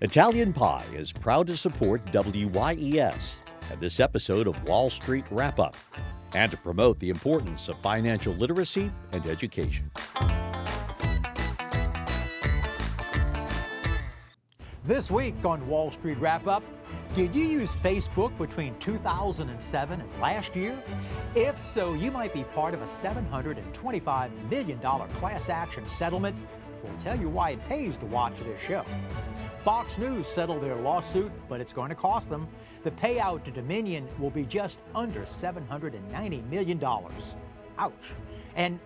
Italian Pie is proud to support WYES and this episode of Wall Street Wrap Up, and to promote the importance of financial literacy and education. This week on Wall Street Wrap Up, did you use Facebook between 2007 and last year? If so, you might be part of a $725 million class action settlement. We'll tell you why it pays to watch this show. Fox News settled their lawsuit, but it's going to cost them. The payout to Dominion will be just under $790 million. Ouch. And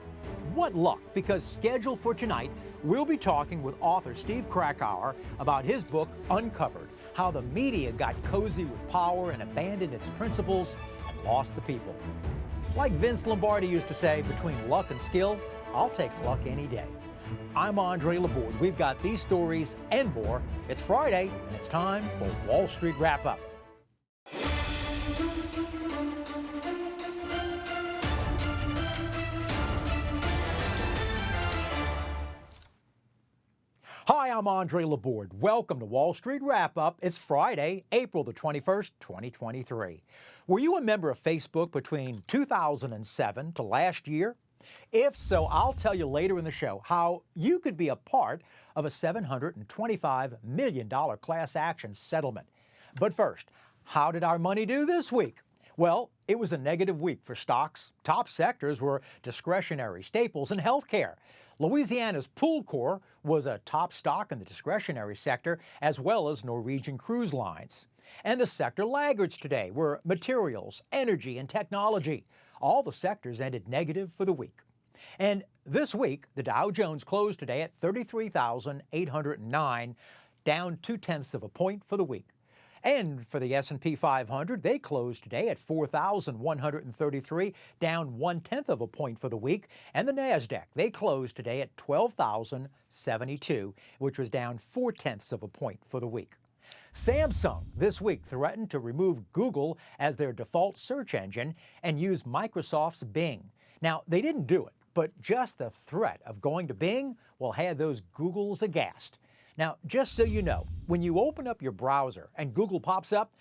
what luck, because scheduled for tonight, we'll be talking with author Steve Krakauer about his book, Uncovered, How the Media Got Cozy with Power and Abandoned Its Principles and Lost the People. Like Vince Lombardi used to say, between luck and skill, I'll take luck any day. I'm Andre Laborde. We've got these stories and more. It's Friday, and it's time for Wall Street Wrap Up. Hi, I'm Andre Laborde. Welcome to Wall Street Wrap Up. It's Friday, April the 21st, 2023. Were you a member of Facebook between 2007 to last year? If so, I'll tell you later in the show how you could be a part of a $725 million class action settlement. But first, how did our money do this week? Well, it was a negative week for stocks. Top sectors were discretionary staples and healthcare. Louisiana's Pool Corps was a top stock in the discretionary sector, as well as Norwegian Cruise Lines. And the sector laggards today were materials, energy, and technology. All the sectors ended negative for the week. And this week, the Dow Jones closed today at 33,809, down 0.2 of a point for the week. And for the S&P 500, they closed today at 4,133, down 0.1 of a point for the week. And the NASDAQ, they closed today at 12,072, which was down 0.4 of a point for the week. Samsung this week threatened to remove Google as their default search engine and use Microsoft's Bing. Now, they didn't do it, but just the threat of going to Bing will have those Googles aghast. Now, just so you know, when you open up your browser and Google pops up,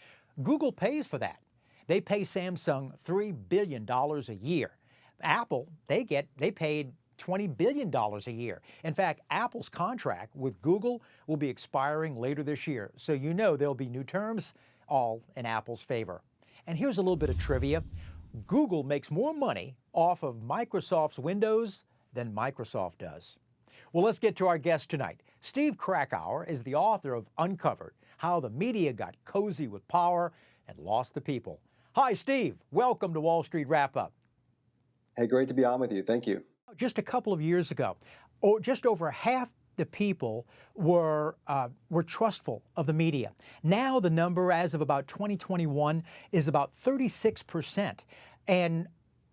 Google pays for that. They pay Samsung $3 billion a year. Apple, they paid $20 billion a year. In fact, Apple's contract with Google will be expiring later this year. So you know there'll be new terms, all in Apple's favor. And here's a little bit of trivia. Google makes more money off of Microsoft's Windows than Microsoft does. Well, let's get to our guest tonight. Steve Krakauer is the author of Uncovered, How the Media Got Cozy with Power and Lost the People. Hi, Steve. Welcome to Wall Street Wrap Up. Hey, great to be on with you. Thank you. Just a couple of years ago, just over half the people were trustful of the media. Now the number, as of about 2021, is about 36%. And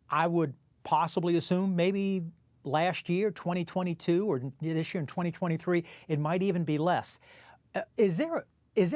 I would possibly assume maybe last year, 2022, or this year in 2023, it might even be less. Is there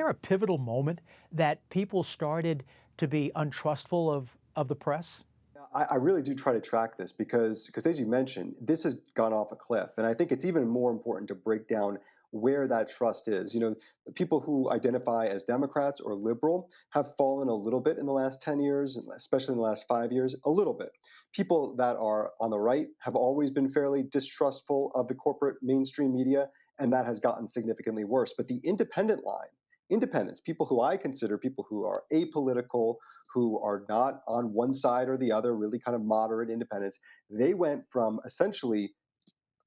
a pivotal moment that people started to be untrustful of the press? I really do try to track this because as you mentioned, this has gone off a cliff. And I think it's even more important to break down where that trust is. You know, the people who identify as Democrats or liberal have fallen a little bit in the last 10 years, especially in the last 5 years, a little bit. People that are on the right have always been fairly distrustful of the corporate mainstream media, and that has gotten significantly worse. But the independent line, independents, people who I consider people who are apolitical, who are not on one side or the other, really kind of moderate independents, they went from essentially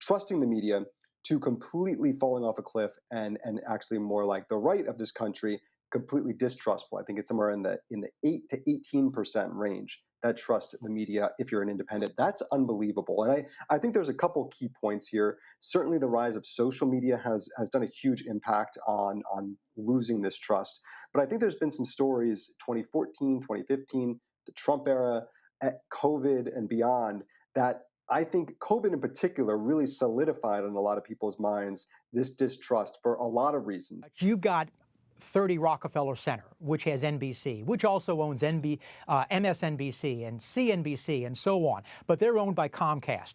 trusting the media to completely falling off a cliff and actually more like the right of this country, completely distrustful. I think it's somewhere in the 8 to 18% range that trust the media if you're an independent. That's unbelievable. And I think there's a couple key points here. Certainly the rise of social media has done a huge impact on losing this trust. But I think there's been some stories, 2014, 2015, the Trump era, COVID and beyond, that I think COVID in particular really solidified in a lot of people's minds this distrust for a lot of reasons. You got 30 Rockefeller Center, which has NBC, which also owns MSNBC and CNBC and so on, but they're owned by Comcast.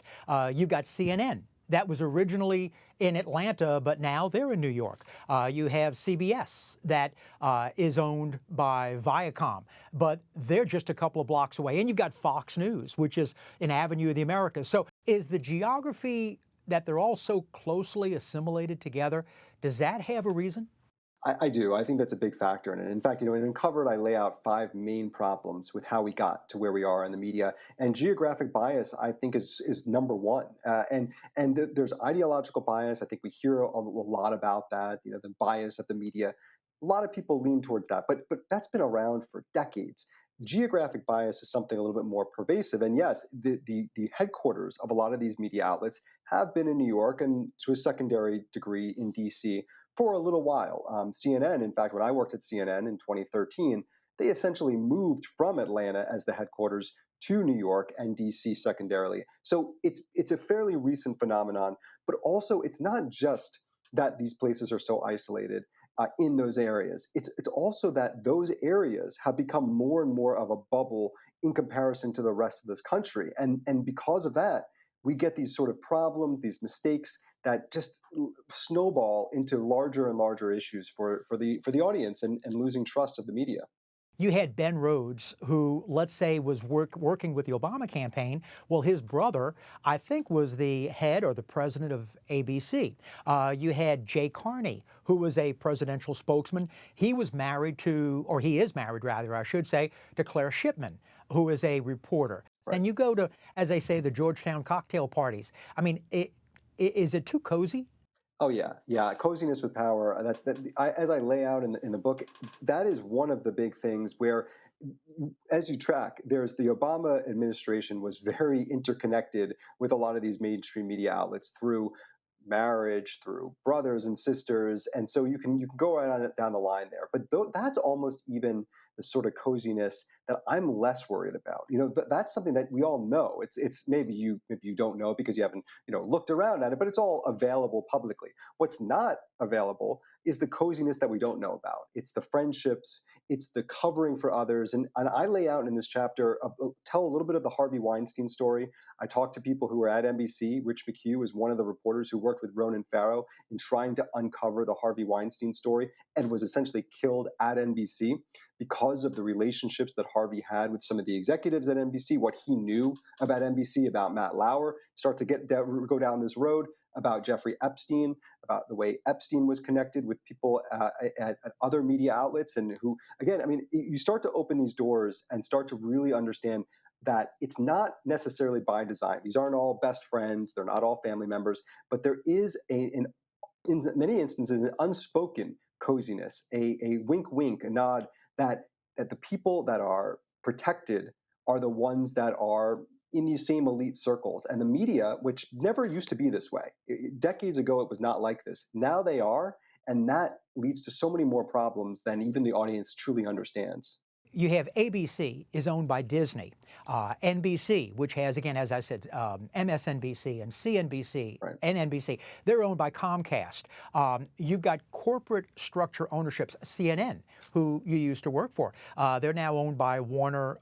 You've got CNN, that was originally in Atlanta, but now they're in New York. You have CBS that is owned by Viacom, but they're just a couple of blocks away. And you've got Fox News, which is an Avenue of the Americas. So is the geography that they're all so closely assimilated together, does that have a reason? I do. I think that's a big factor in it. In fact, in Uncovered, I lay out five main problems with how we got to where we are in the media. And geographic bias, I think, is number one. There's ideological bias. I think we hear a lot about that. The bias of the media. A lot of people lean towards that, but that's been around for decades. Geographic bias is something a little bit more pervasive. And yes, the headquarters of a lot of these media outlets have been in New York and to a secondary degree in DC for a little while. CNN, in fact, when I worked at CNN in 2013, they essentially moved from Atlanta as the headquarters to New York and DC secondarily. So it's a fairly recent phenomenon, but also it's not just that these places are so isolated in those areas. It's also that those areas have become more and more of a bubble in comparison to the rest of this country, and because of that, we get these sort of problems, these mistakes that just snowball into larger and larger issues for the audience and losing trust of the media. You had Ben Rhodes, who, let's say, was working with the Obama campaign. Well, his brother, I think, was the head or the president of ABC. You had Jay Carney, who was a presidential spokesman. He was married to, or he is married, rather, I should say, to Claire Shipman, who is a reporter. Right. And you go to, as they say, the Georgetown cocktail parties. I mean, is it too cozy? Oh yeah, yeah. Coziness with power. As I lay out in the book, that is one of the big things where, as you track, there's the Obama administration was very interconnected with a lot of these mainstream media outlets through marriage, through brothers and sisters, and so you can go right on it down the line there. But that's almost even the sort of coziness that I'm less worried about. That's something that we all know. It's maybe you don't know because you haven't looked around at it, but it's all available publicly. What's not available is the coziness that we don't know about. It's the friendships, it's the covering for others, and I lay out in this chapter tell a little bit of the Harvey Weinstein story. I talked to people who were at NBC. Rich McHugh was one of the reporters who worked with Ronan Farrow in trying to uncover the Harvey Weinstein story and was essentially killed at NBC because of the relationships that Harvey had with some of the executives at NBC, what he knew about NBC, about Matt Lauer, start to go down this road about Jeffrey Epstein, about the way Epstein was connected with people at other media outlets, and who, again, I mean, you start to open these doors and start to really understand that it's not necessarily by design. These aren't all best friends, they're not all family members, but there is in many instances an unspoken coziness, a wink wink, a nod that the people that are protected are the ones that are in these same elite circles. And the media, which never used to be this way, decades ago it was not like this. Now they are, and that leads to so many more problems than even the audience truly understands. You have ABC is owned by Disney, NBC, which has, again, as I said, MSNBC and CNBC Right. and NBC. They're owned by Comcast. You've got corporate structure ownerships, CNN, who you used to work for. They're now owned by Warner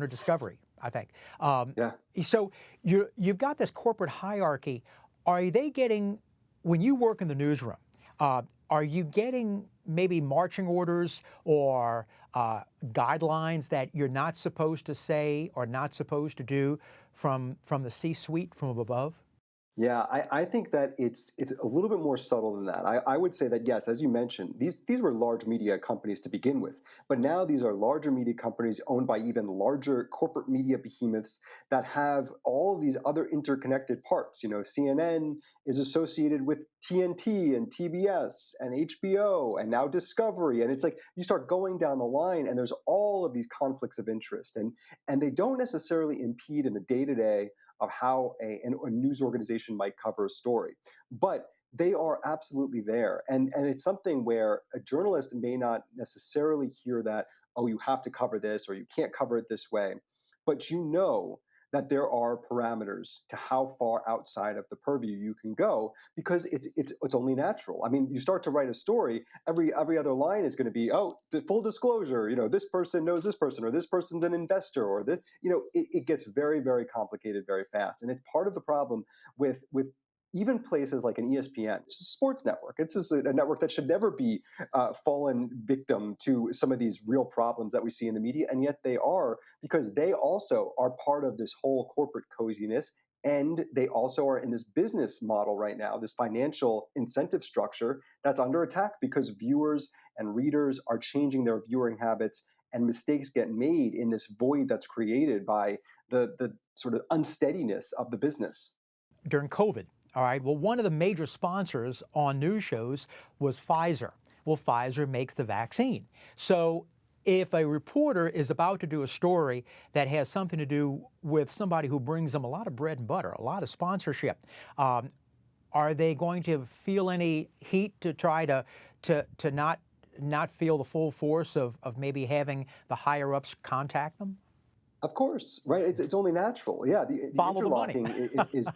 Discovery, I think. Yeah. So you've got this corporate hierarchy. Are they getting, when you work in the newsroom, are you getting maybe marching orders or guidelines that you're not supposed to say or not supposed to do from the C-suite, from above? Yeah, I think that it's a little bit more subtle than that. I would say that yes, as you mentioned, these were large media companies to begin with, but now these are larger media companies owned by even larger corporate media behemoths that have all of these other interconnected parts. CNN is associated with TNT and TBS and HBO and now Discovery, and it's like you start going down the line, and there's all of these conflicts of interest, and they don't necessarily impede in the day to day of how a news organization might cover a story. But they are absolutely there. And it's something where a journalist may not necessarily hear that, oh, you have to cover this or you can't cover it this way. But that there are parameters to how far outside of the purview you can go because it's only natural. I mean, you start to write a story, every other line is going to be, oh, the full disclosure, this person knows this person, or this person's an investor, or this, it gets very, very complicated very fast. And it's part of the problem with even places like an ESPN, it's a sports network. It's just a network that should never be fallen victim to some of these real problems that we see in the media, and yet they are, because they also are part of this whole corporate coziness. And they also are in this business model right now, this financial incentive structure that's under attack because viewers and readers are changing their viewing habits, and mistakes get made in this void that's created by the sort of unsteadiness of the business. During COVID. All right, well, one of the major sponsors on news shows was Pfizer. Well, Pfizer makes the vaccine. So if a reporter is about to do a story that has something to do with somebody who brings them a lot of bread and butter, a lot of sponsorship, are they going to feel any heat to try to not feel the full force of maybe having the higher ups contact them? Of course, right? It's only natural. Yeah, the Follow the money. interlocking is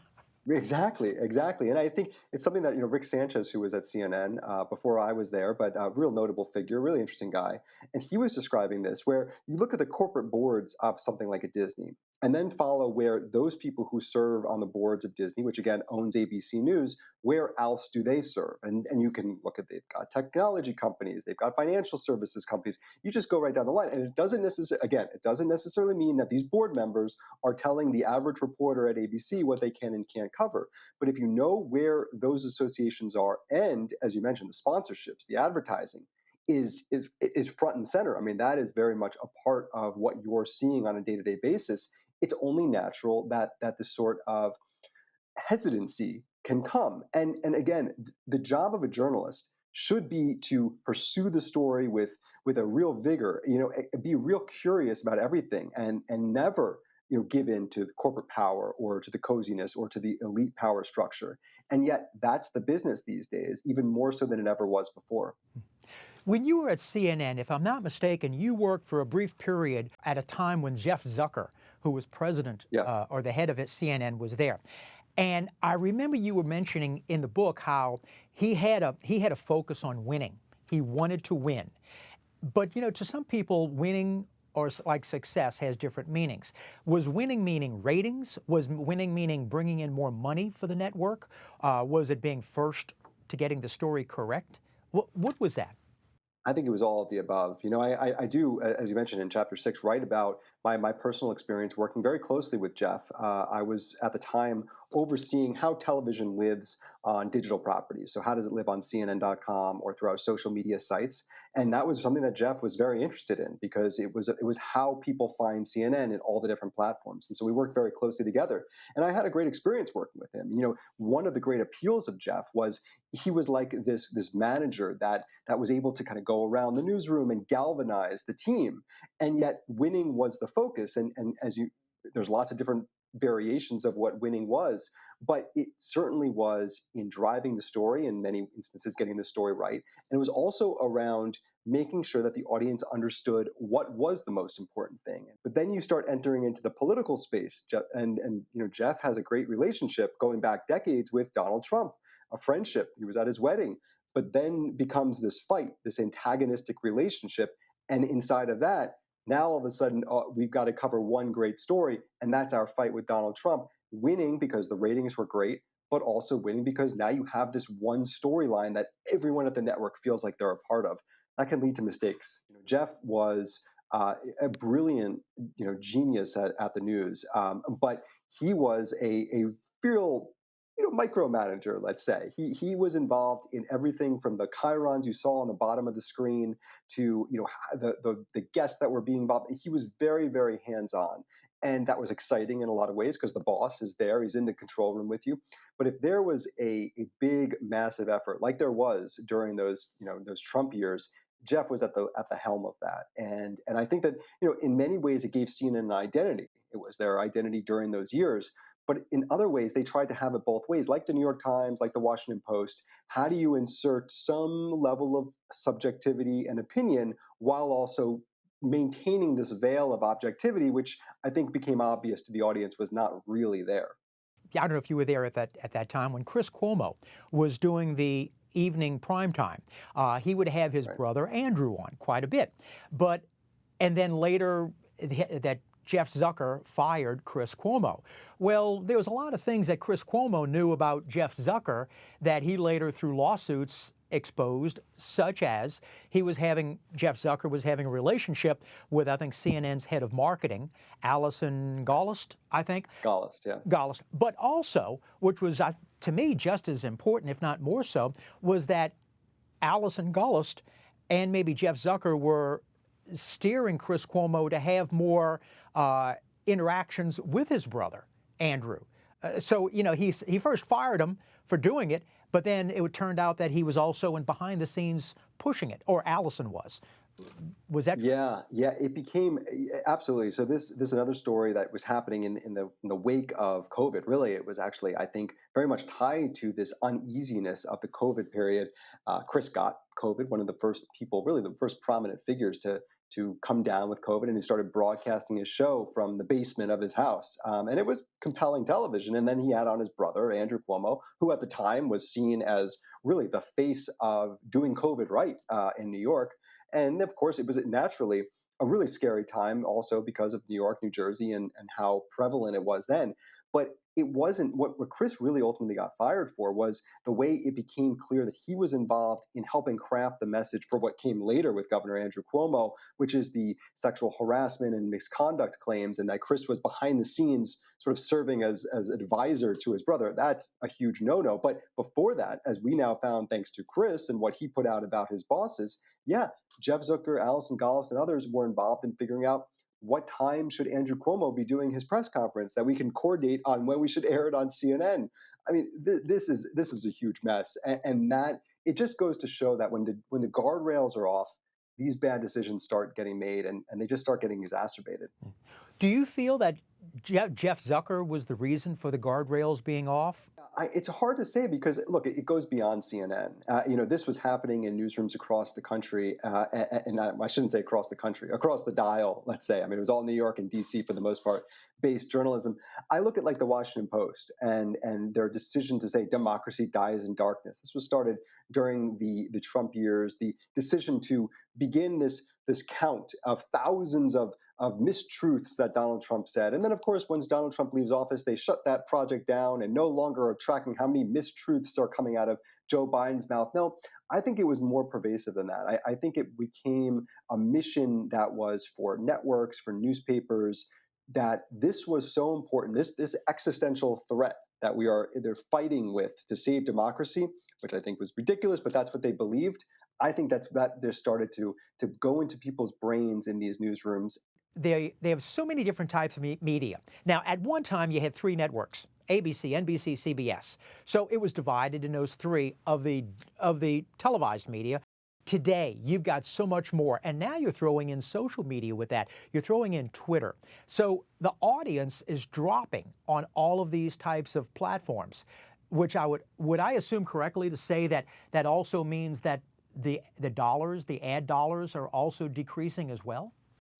exactly, exactly. And I think it's something that, Rick Sanchez, who was at CNN before I was there, but a real notable figure, really interesting guy. And he was describing this, where you look at the corporate boards of something like a Disney, and then follow where those people who serve on the boards of Disney, which again owns ABC News, where else do they serve? And you can look at, they've got technology companies, they've got financial services companies. You just go right down the line. And it doesn't necessarily mean that these board members are telling the average reporter at ABC what they can and can't cover. But if you know where those associations are, and as you mentioned, the sponsorships, the advertising is front and center. I mean, that is very much a part of what you're seeing on a day-to-day basis. It's only natural that this sort of hesitancy can come. And again, the job of a journalist should be to pursue the story with a real vigor, be real curious about everything, and never give in to the corporate power or to the coziness or to the elite power structure. And yet that's the business these days, even more so than it ever was before. When you were at CNN, if I'm not mistaken, you worked for a brief period at a time when Jeff Zucker, who was president or the head of CNN, was there. And I remember you were mentioning in the book how he had a focus on winning. He wanted to win. But, to some people, winning or like success has different meanings. Was winning meaning ratings? Was winning meaning bringing in more money for the network? Was it being first to getting the story correct? What was that? I think it was all of the above. I do, as you mentioned in chapter 6, write about my personal experience working very closely with Jeff. I was at the time overseeing how television lives on digital properties. So how does it live on CNN.com or through our social media sites? And that was something that Jeff was very interested in, because it was how people find CNN in all the different platforms. And so we worked very closely together. And I had a great experience working with him. One of the great appeals of Jeff was he was like this manager that was able to kind of go around the newsroom and galvanize the team. And yet winning was the focus. And there's lots of different variations of what winning was, but it certainly was in driving the story, in many instances getting the story right. And it was also around making sure that the audience understood what was the most important thing. But then you start entering into the political space, and Jeff has a great relationship going back decades with Donald Trump, a friendship. He was at his wedding, but then becomes this fight, this antagonistic relationship. And inside of that, now all of a sudden, we've got to cover one great story, and that's our fight with Donald Trump, winning because the ratings were great, but also winning because now you have this one storyline that everyone at the network feels like they're a part of. That can lead to mistakes. Jeff was a brilliant, genius at the news, but he was a real micromanager, let's say. He was involved in everything from the chyrons you saw on the bottom of the screen to the guests that were being involved. He was very, very hands-on. And that was exciting in a lot of ways because the boss is there, he's in the control room with you. But if there was a big, massive effort, like there was during those Trump years, Jeff was at the helm of that. And I think that, in many ways it gave CNN an identity. It was their identity during those years. But in other ways, they tried to have it both ways, like the New York Times, like the Washington Post. How do you insert some level of subjectivity and opinion while also maintaining this veil of objectivity, which I think became obvious to the audience was not really there? Yeah, I don't know if you were there at that time when Chris Cuomo was doing the evening primetime. He would have his brother Andrew on quite a bit. And then later, that Jeff Zucker fired Chris Cuomo. Well, there was a lot of things that Chris Cuomo knew about Jeff Zucker that he later, through lawsuits, exposed, such as Jeff Zucker was having a relationship with, I think, CNN's head of marketing, Allison Gollust, I think. Gollust, yeah. Gollust. But also, which was, to me, just as important, if not more so, was that Allison Gollust and maybe Jeff Zucker were steering Chris Cuomo to have more interactions with his brother, Andrew. So, he first fired him for doing it, but then it turned out that he was also behind the scenes pushing it, or Allison was. Was that true? Yeah, it became absolutely. So this is another story that was happening in the wake of COVID. Really, it was actually, I think, very much tied to this uneasiness of the COVID period. Chris got COVID, one of the first people, really the first prominent figures to come down with COVID, and he started broadcasting his show from the basement of his house. And it was compelling television. And then he had on his brother, Andrew Cuomo, who at the time was seen as really the face of doing COVID right in New York. And of course, it was naturally a really scary time also because of New York, New Jersey, and how prevalent it was then. But it wasn't what Chris really ultimately got fired for was the way it became clear that he was involved in helping craft the message for what came later with Governor Andrew Cuomo, which is the sexual harassment and misconduct claims, and that Chris was behind the scenes sort of serving as advisor to his brother. That's a huge no-no. But before that, as we now found thanks to Chris and what he put out about his bosses, yeah, Jeff Zucker, Allison Gollust, and others were involved in figuring out what time should Andrew Cuomo be doing his press conference, that we can coordinate on when we should air it on CNN. I mean, this is a huge mess, and that it just goes to show that when the guardrails are off, these bad decisions start getting made, and they just start getting exacerbated. Do you feel that Jeff Zucker was the reason for the guardrails being off? It's hard to say because, look, it goes beyond CNN. This was happening in newsrooms across the country, and I shouldn't say across the country, across the dial, let's say. I mean, it was all New York and D.C. for the most part, based journalism. I look at like the Washington Post and their decision to say democracy dies in darkness. This was started during the Trump years, the decision to begin this count of thousands of mistruths that Donald Trump said. And then, of course, once Donald Trump leaves office, they shut that project down and no longer are tracking how many mistruths are coming out of Joe Biden's mouth. No, I think it was more pervasive than that. I think it became a mission that was for networks, for newspapers, that this was so important, this existential threat that they're fighting with to save democracy, which I think was ridiculous, but that's what they believed. I think that they started to go into people's brains in these newsrooms. They have so many different types of media. Now, at one time, you had three networks: ABC, NBC, CBS. So it was divided in those three of the televised media. Today, you've got so much more, and now you're throwing in social media with that. You're throwing in Twitter. So the audience is dropping on all of these types of platforms, which would I assume correctly to say that also means that the ad dollars are also decreasing as well?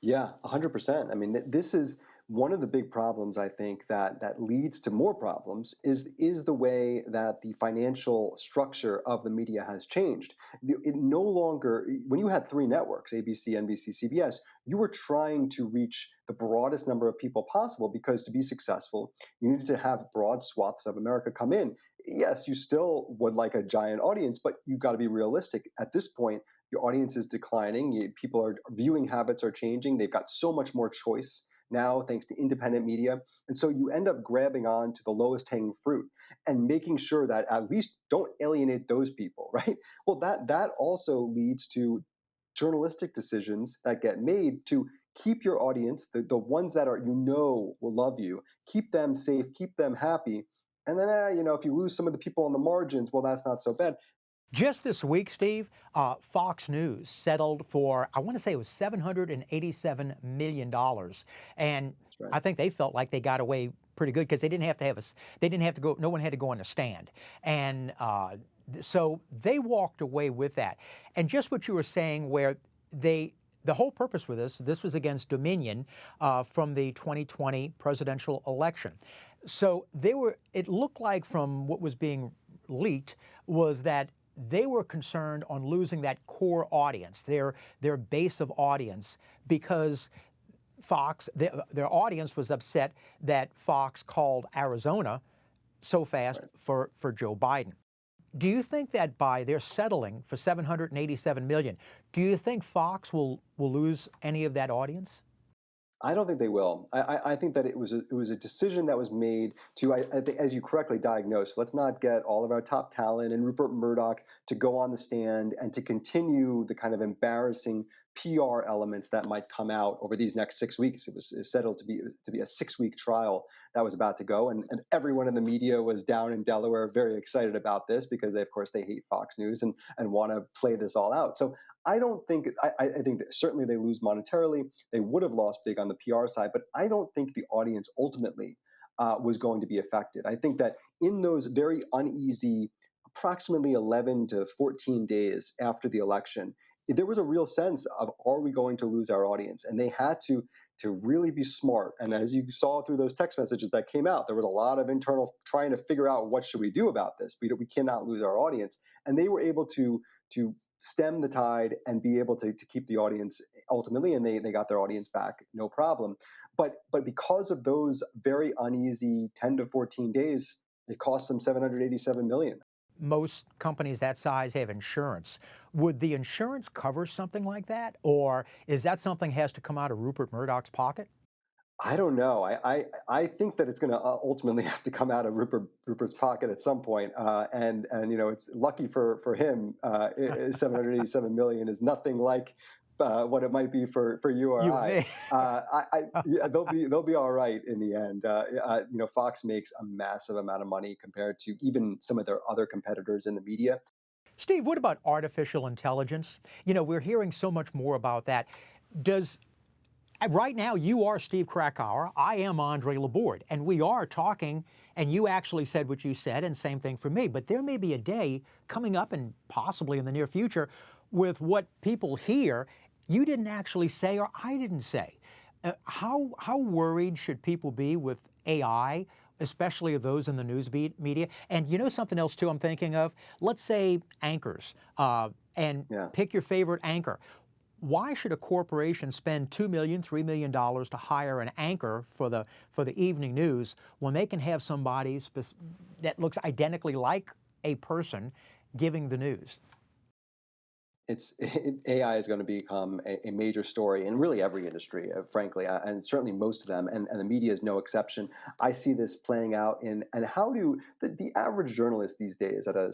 Yeah, 100%. I mean, this is one of the big problems, I think, that leads to more problems is the way that the financial structure of the media has changed. It no longer, when you had three networks, ABC, NBC, CBS, you were trying to reach the broadest number of people possible because to be successful, you needed to have broad swaths of America come in. Yes, you still would like a giant audience, but you've got to be realistic. At this point, your audience is declining. Viewing habits are changing. They've got so much more choice now thanks to independent media. And so you end up grabbing on to the lowest hanging fruit and making sure that at least don't alienate those people, right? Well, that also leads to journalistic decisions that get made to keep your audience, the ones that will love you, keep them safe, keep them happy. And then, if you lose some of the people on the margins, well, that's not so bad. Just this week, Steve, Fox News settled for, I want to say it was $787 million. And right. I think they felt like they got away pretty good because they didn't have to go, no one had to go on the stand. And so they walked away with that. And just what you were saying where the whole purpose with this was against Dominion from the 2020 presidential election. So it looked like from what was being leaked was that they were concerned on losing that core audience, their base of audience, because Fox, their audience was upset that Fox called Arizona so fast for Joe Biden. Do you think that by their settling for $787 million, do you think Fox will lose any of that audience? I don't think they will. I think that it was a decision that was made to, I think, as you correctly diagnosed, let's not get all of our top talent and Rupert Murdoch to go on the stand and to continue the kind of embarrassing PR elements that might come out over these next 6 weeks. It was settled to be a 6-week trial that was about to go, and everyone in the media was down in Delaware very excited about this because they, of course, they hate Fox News and want to play this all out. So I don't think I think that certainly they lose monetarily. They would have lost big on the PR side, but I don't think the audience ultimately was going to be affected. I think that in those very uneasy, approximately 11 to 14 days after the election, there was a real sense of, are we going to lose our audience? And they had to really be smart. And as you saw through those text messages that came out, there was a lot of internal trying to figure out, what should we do about this? We cannot lose our audience. And they were able to stem the tide and be able to keep the audience ultimately, and they got their audience back, no problem. But because of those very uneasy 10 to 14 days, it cost them $787 million. Most companies that size have insurance. Would the insurance cover something like that? Or is that something has to come out of Rupert Murdoch's pocket? I don't know. I think that it's going to ultimately have to come out of Rupert's pocket at some point. And it's lucky for him. $787 million is nothing like what it might be for you or I. Yeah, they'll be all right in the end. Fox makes a massive amount of money compared to even some of their other competitors in the media. Steve, what about artificial intelligence? We're hearing so much more about that. Right now, you are Steve Krakauer, I am Andre Laborde, and we are talking, and you actually said what you said, and same thing for me. But there may be a day coming up, and possibly in the near future, with what people hear you didn't actually say or I didn't say. How worried should people be with AI, especially of those in the news media? And something else, too, I'm thinking of? Let's say anchors, pick your favorite anchor. Why should a corporation spend $2 million, $3 million to hire an anchor for the evening news when they can have somebody that looks identically like a person giving the news? AI is going to become a major story in really every industry, frankly, and certainly most of them, and the media is no exception. I see this playing out and how do the average journalist these days at a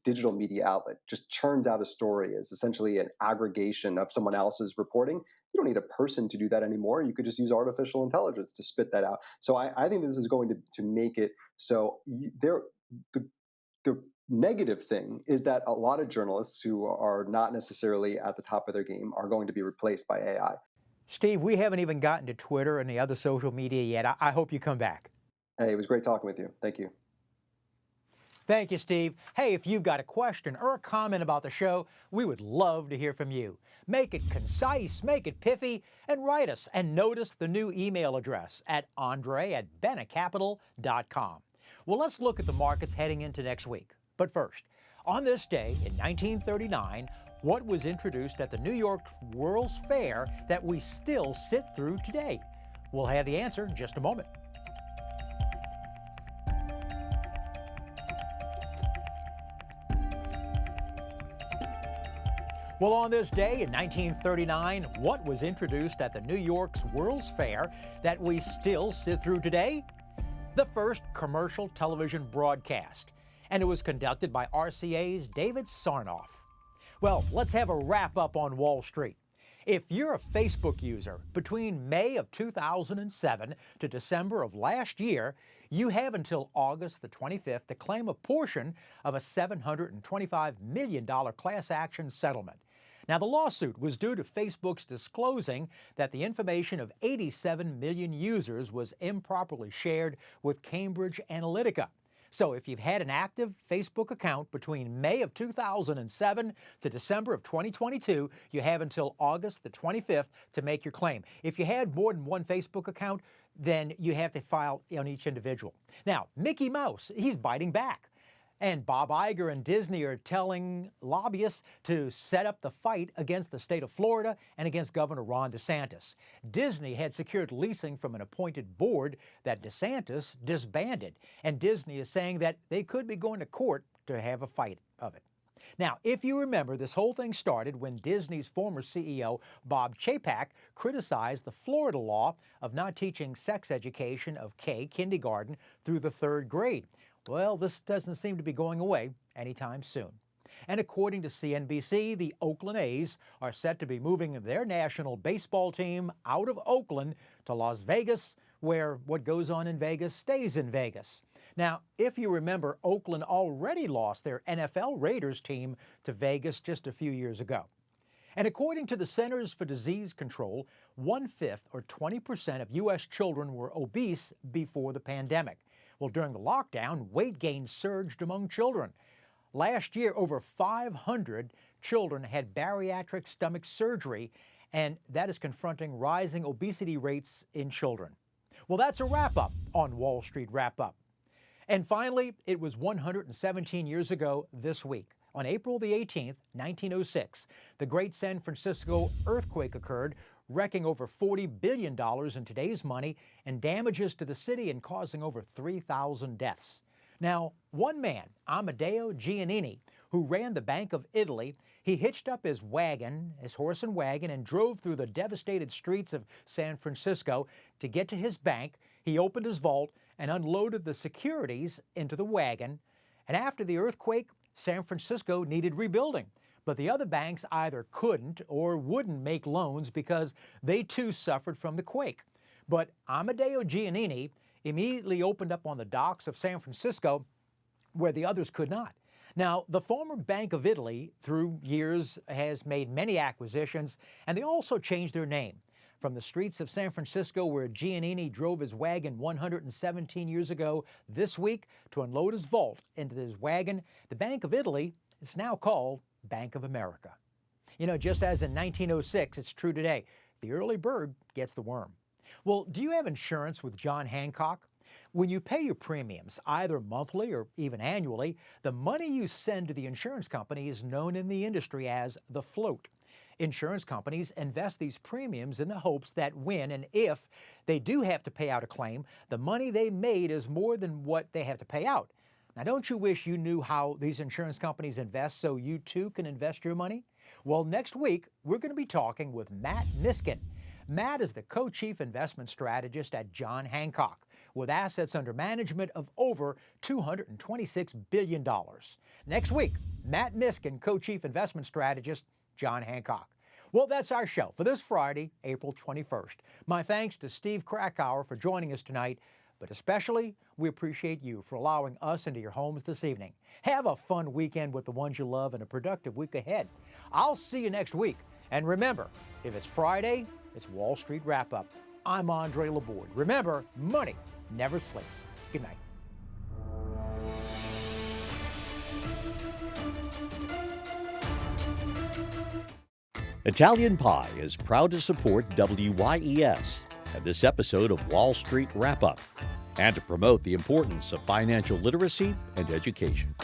digital media outlet just churns out a story as essentially an aggregation of someone else's reporting. You don't need a person to do that anymore. You could just use artificial intelligence to spit that out. So I think this is going to make it so the negative thing is that a lot of journalists who are not necessarily at the top of their game are going to be replaced by AI. Steve, we haven't even gotten to Twitter and the other social media yet. I hope you come back. Hey, it was great talking with you. Thank you. Thank you, Steve. Hey, if you've got a question or a comment about the show, we would love to hear from you. Make it concise, make it pithy, and write us. And notice the new email address at andre@benecapital.com. Well, let's look at the markets heading into next week. But first, on this day in 1939, what was introduced at the New York World's Fair that we still sit through today? We'll have the answer in just a moment. Well, on this day in 1939, what was introduced at the New York's World's Fair that we still sit through today? The first commercial television broadcast. And it was conducted by RCA's David Sarnoff. Well, let's have a wrap up on Wall Street. If you're a Facebook user between May of 2007 to December of last year, you have until August the 25th to claim a portion of a $725 million class action settlement. Now, the lawsuit was due to Facebook's disclosing that the information of 87 million users was improperly shared with Cambridge Analytica. So if you've had an active Facebook account between May of 2007 to December of 2022, you have until August the 25th to make your claim. If you had more than one Facebook account, then you have to file on each individual. Now, Mickey Mouse, he's biting back. And Bob Iger and Disney are telling lobbyists to set up the fight against the state of Florida and against Governor Ron DeSantis. Disney had secured leasing from an appointed board that DeSantis disbanded, and Disney is saying that they could be going to court to have a fight of it. Now, if you remember, this whole thing started when Disney's former CEO, Bob Chapek, criticized the Florida law of not teaching sex education of kindergarten through the 3rd grade. Well, this doesn't seem to be going away anytime soon. And according to CNBC, the Oakland A's are set to be moving their national baseball team out of Oakland to Las Vegas, where what goes on in Vegas stays in Vegas. Now, if you remember, Oakland already lost their NFL Raiders team to Vegas just a few years ago. And according to the Centers for Disease Control, 1/5 or 20% of U.S. children were obese before the pandemic. Well, during the lockdown, weight gain surged among children. Last year, over 500 children had bariatric stomach surgery, and that is confronting rising obesity rates in children. Well, that's a wrap-up on Wall Street Wrap-Up. And finally, it was 117 years ago this week. On April the 18th, 1906, the great San Francisco earthquake occurred, wrecking over $40 billion in today's money and damages to the city and causing over 3,000 deaths. Now, one man, Amedeo Giannini, who ran the Bank of Italy, he hitched up his horse and wagon, and drove through the devastated streets of San Francisco to get to his bank. He opened his vault and unloaded the securities into the wagon. And after the earthquake, San Francisco needed rebuilding. But the other banks either couldn't or wouldn't make loans because they too suffered from the quake. But Amedeo Giannini immediately opened up on the docks of San Francisco where the others could not. Now, the former Bank of Italy, through years, has made many acquisitions, and they also changed their name. From the streets of San Francisco, where Giannini drove his wagon 117 years ago this week to unload his vault into his wagon, the Bank of Italy is now called Bank of America. You know, just as in 1906, it's true today. The early bird gets the worm. Well, do you have insurance with John Hancock? When you pay your premiums, either monthly or even annually, the money you send to the insurance company is known in the industry as the float. Insurance companies invest these premiums in the hopes that when and if they do have to pay out a claim, the money they made is more than what they have to pay out. Now, don't you wish you knew how these insurance companies invest so you too can invest your money? Well, next week, we're going to be talking with Matt Miskin. Matt is the co-chief investment strategist at John Hancock, with assets under management of over $226 billion. Next week, Matt Miskin, co-chief investment strategist, John Hancock. Well, that's our show for this Friday, April 21st. My thanks to Steve Krakauer for joining us tonight, but especially we appreciate you for allowing us into your homes this evening. Have a fun weekend with the ones you love and a productive week ahead. I'll see you next week. And remember, if it's Friday, it's Wall Street Wrap-Up. I'm Andre Laborde. Remember, money never sleeps. Good night. Italian Pie is proud to support WYES and this episode of Wall Street Wrap-Up, and to promote the importance of financial literacy and education.